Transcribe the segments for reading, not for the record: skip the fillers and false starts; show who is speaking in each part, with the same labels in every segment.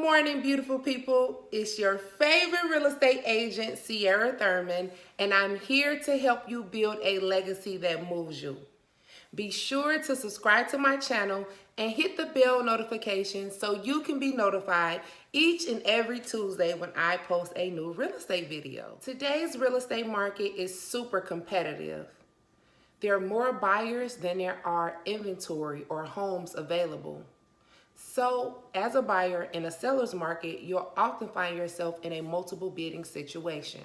Speaker 1: morning, beautiful people. It's your favorite real estate agent, Sierra Thurman, and I'm here to help you build a legacy that moves you. Be sure to subscribe to my channel and hit the bell notification so you can be notified each and every Tuesday when I post a new real estate video. Today's real estate market is super competitive. There are more buyers than there are inventory or homes available. So, as a buyer in a seller's market, you'll often find yourself in a multiple bidding situation.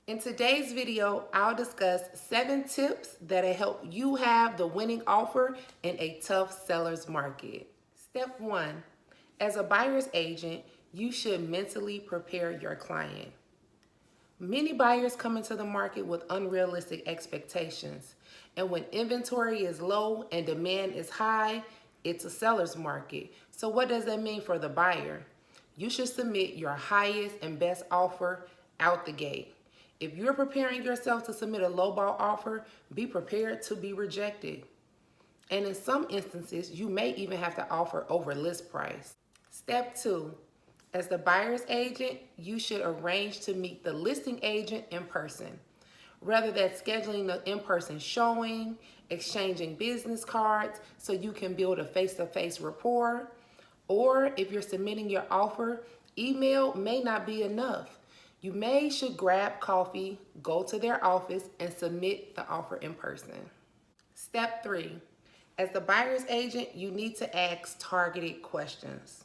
Speaker 1: In today's video, I'll discuss 7 tips that'll help you have the winning offer in a tough seller's market. Step 1, as a buyer's agent, you should mentally prepare your client. Many buyers come into the market with unrealistic expectations, and when inventory is low and demand is high, it's a seller's market. So what does that mean for the buyer? You should submit your highest and best offer out the gate. If you're preparing yourself to submit a lowball offer, be prepared to be rejected. And in some instances, you may even have to offer over list price. Step 2, as the buyer's agent, you should arrange to meet the listing agent in person. Rather than scheduling the in-person showing, exchanging business cards so you can build a face-to-face rapport, or if you're submitting your offer, email may not be enough. You should grab coffee, go to their office, and submit the offer in person. Step 3, as the buyer's agent, you need to ask targeted questions.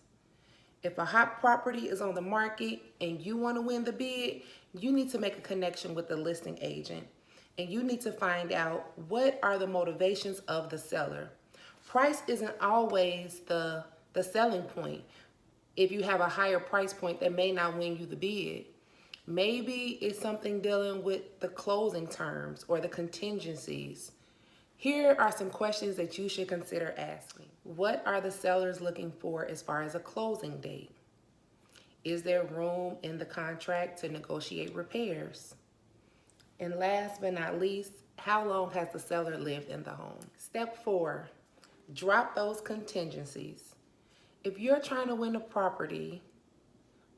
Speaker 1: If a hot property is on the market and you want to win the bid, you need to make a connection with the listing agent. And you need to find out what are the motivations of the seller. Price isn't always the selling point. If you have a higher price point, that may not win you the bid. Maybe it's something dealing with the closing terms or the contingencies. Here are some questions that you should consider asking. What are the sellers looking for as far as a closing date? Is there room in the contract to negotiate repairs? And last but not least, how long has the seller lived in the home? Step 4, drop those contingencies. If you're trying to win a property,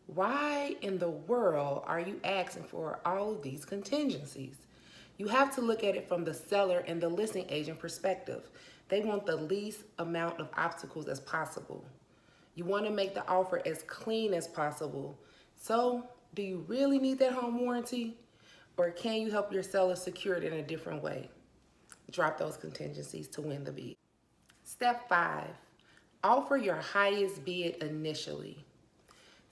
Speaker 1: why in the world are you asking for all of these contingencies? You have to look at it from the seller and the listing agent perspective. They want the least amount of obstacles as possible. You want to make the offer as clean as possible. So, do you really need that home warranty? Or can you help your seller secure it in a different way? Drop those contingencies to win the bid. Step 5, offer your highest bid initially.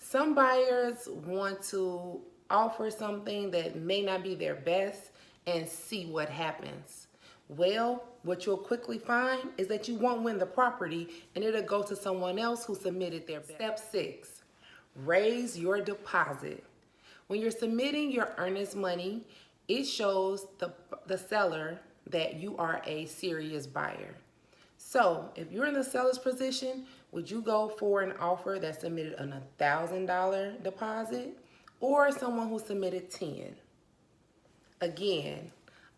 Speaker 1: Some buyers want to offer something that may not be their best and see what happens. Well, what you'll quickly find is that you won't win the property and it'll go to someone else who submitted their best. Step 6, raise your deposit. When you're submitting your earnest money, it shows the seller that you are a serious buyer. So if you're in the seller's position, would you go for an offer that submitted an $1,000 deposit or someone who submitted 10? Again,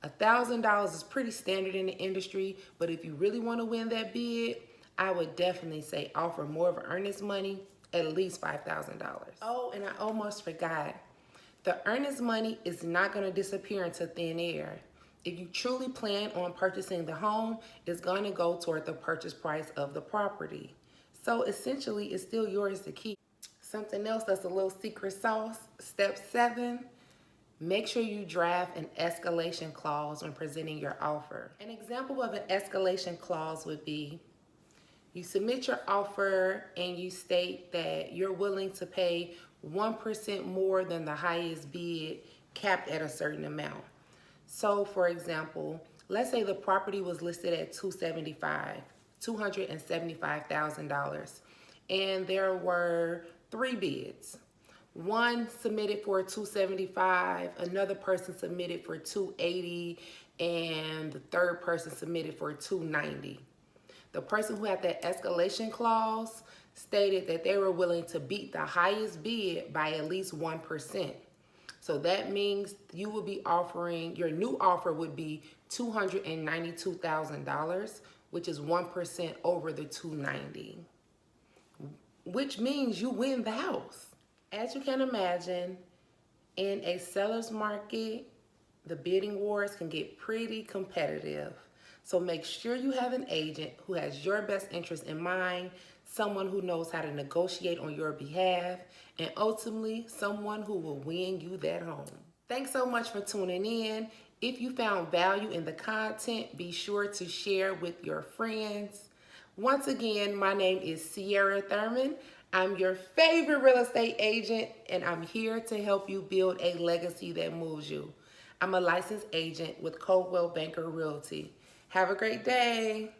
Speaker 1: $1,000 is pretty standard in the industry, but if you really want to win that bid, I would definitely say offer more of earnest money, at least $5,000. Oh, and I almost forgot. The earnest money is not going to disappear into thin air. If you truly plan on purchasing the home, it's going to go toward the purchase price of the property. So essentially, it's still yours to keep. Something else that's a little secret sauce, step 7, make sure you draft an escalation clause when presenting your offer. An example of an escalation clause would be, you submit your offer and you state that you're willing to pay 1% more than the highest bid capped at a certain amount. So for example, let's say the property was listed at $275,000, and there were 3 bids. One submitted for $275,000, another person submitted for $280,000, and the third person submitted for $290,000. The person who had that escalation clause stated that they were willing to beat the highest bid by at least 1%. So that means you will be offering, your new offer would be $292,000, which is 1% over the $290,000. which means you win the house. As you can imagine, in a seller's market, the bidding wars can get pretty competitive. So make sure you have an agent who has your best interest in mind, someone who knows how to negotiate on your behalf, and ultimately someone who will win you that home. Thanks so much for tuning in. If you found value in the content, be sure to share with your friends. Once again, my name is Sierra Thurman. I'm your favorite real estate agent, and I'm here to help you build a legacy that moves you. I'm a licensed agent with Coldwell Banker Realty. Have a great day.